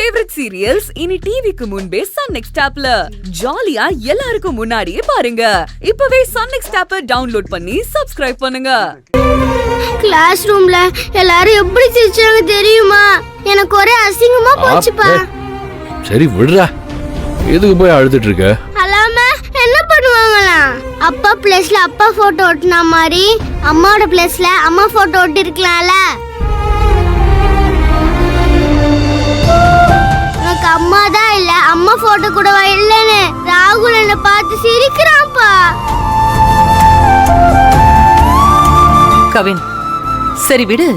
Favourite serials இனி டிவிக்கு முன்பே சன் நெக்ஸ்ட் ஆப்ல ஜாலியா எல்லாருக்கும் முன்னாடியே பாருங்க. இப்பவே சன் நெக்ஸ்ட் ஆப்பை டவுன்லோட் பண்ணி சப்ஸ்கிரைப் பண்ணுங்க. கிளாஸ் ரூம்ல எல்லாரும் எப்படி சிரிச்சாங்க தெரியுமா? எனக்கு ஒரே அசிங்கமா போச்சுப்பா. சரி விடுடா, எதுக்கு போய் அழுதுட்டு இருக்க? அலாம என்ன பண்ணுவாங்களா? அப்பா பிளேஸ்ல அப்பா போட்டோ ஒட்டின மாதிரி அம்மாவோட பிளேஸ்ல அம்மா போட்டோ ஒட்டி இருக்கலாம்ல. எனக்கு அம்மா தான் இல்ல, அம்மா போட்டோ கூடவா இல்லன்னு ராகுல் என்ன பார்த்து சிரிக்கிறான்ப்பா. கவின், சரி விடு.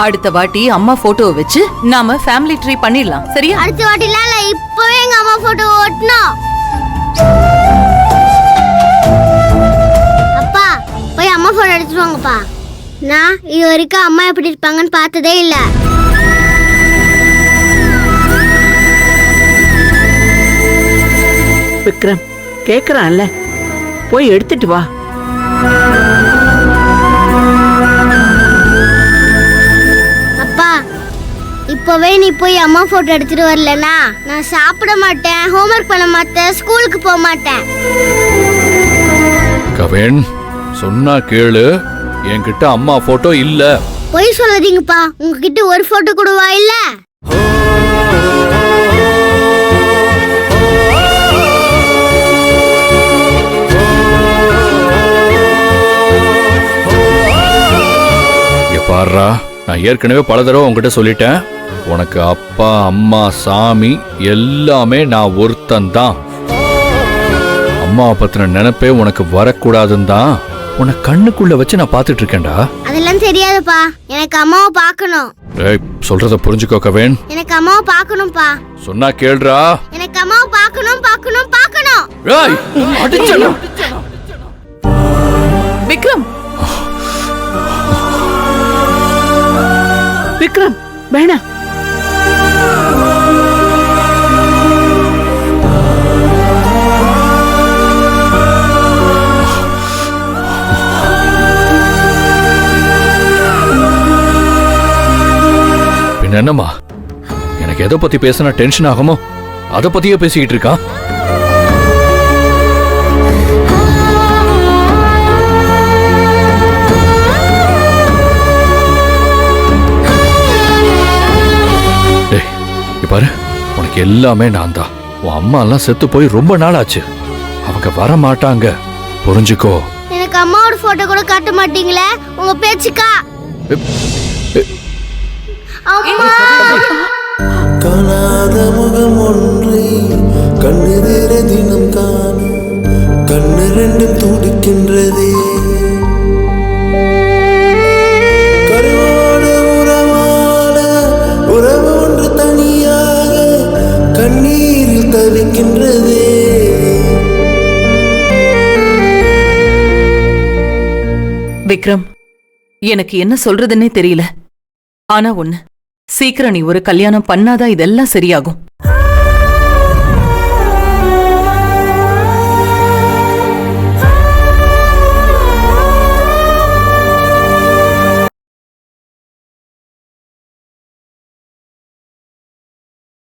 அடுத்த வாட்டி அம்மா போட்டோ வச்சு நாம ஃபேமிலி ட்ரீ பண்ணிடலாம், சரியா? அடுத்த வாட்டில இல்ல, இப்பவே எங்க அம்மா போட்டோ ஒட்டணும். அப்பா போய் அம்மா போட்டோ எடுத்துட்டு வாங்கப்பா. நான் இது வரைக்கும் அம்மா எப்படி இருப்பாங்கன்னு பார்த்ததே இல்ல. விக்ரம் கேக்குறான்ல, போய் எடுத்துட்டு வா. அப்பா இப்பவே நீ போய் அம்மா போட்டோ எடுத்துட்டு வரலனா நான் சாப்பிட மாட்டேன், ஹோம்வொர்க் பண்ண மாட்டேன், ஸ்கூலுக்கு போக மாட்டேன். கவின் சொன்னா கேளு, என்கிட்ட அம்மா போட்டோ இல்ல. போய் சொல்லாதீங்கப்பா, உங்ககிட்ட ஒரு போட்டோ கூடவா இல்ல? பாரா, நான் ஏற்கனவே பல தடவை உங்ககிட்ட சொல்லிட்டேன், உனக்கு அப்பா அம்மா சாமி எல்லாமே நான் ஒருத்தன் தான். அம்மாவை பத்தின நினைப்பே உனக்கு வரக்கூடாதுன்னு தான் உன்னை கண்ணுக்குள்ள வச்சு நான் பாத்துட்டு இருக்கேன்டா. அதெல்லாம் தெரியாதுப்பா, எனக்கு அம்மாவை பார்க்கணும். ஏய், சொல்றத புரிஞ்சுக்கோ கவின். எனக்கு அம்மாவை பார்க்கணும்பா. சொன்னா கேளுடா. எனக்கு அம்மாவை பார்க்கணும் பார்க்கணும் பார்க்கணும். ஏய், அடிச்சடா. விக்ரம், விக்ரம் வேணா. பின்ன என்னம்மா, எனக்கு எதை பத்தி பேசினா டென்ஷன் ஆகுமோ அதை பத்தியே பேசிக்கிட்டு இருக்கான். பாரு, உனக்கு எல்லாமே நான் தான். உன் அம்மா எல்லாம் செத்து போய் ரொம்ப நாள் ஆச்சு, அவங்க வர மாட்டாங்க, புரிஞ்சுக்கோ. எனக்கு அம்மாவோட போட்டோ கூட காட்ட மாட்டீங்களே உங்க பேச்சுக்கா? அம்மா காணாத முகம் ஒன்றை கண்ணெதிர தினம் காண கண்ணு ரெண்டும் துடிக்கின்றதே. கருவோடு உறவான உறவு ஒன்று தனியாக கண்ணீரில் தவிக்கின்றதே. விக்ரம், எனக்கு என்ன சொல்றதுன்னே தெரியல. ஆனா ஒண்ணு, சீக்கிரம் நீ ஒரு கல்யாணம் பண்ணாதான் இதெல்லாம் சரியாகும்.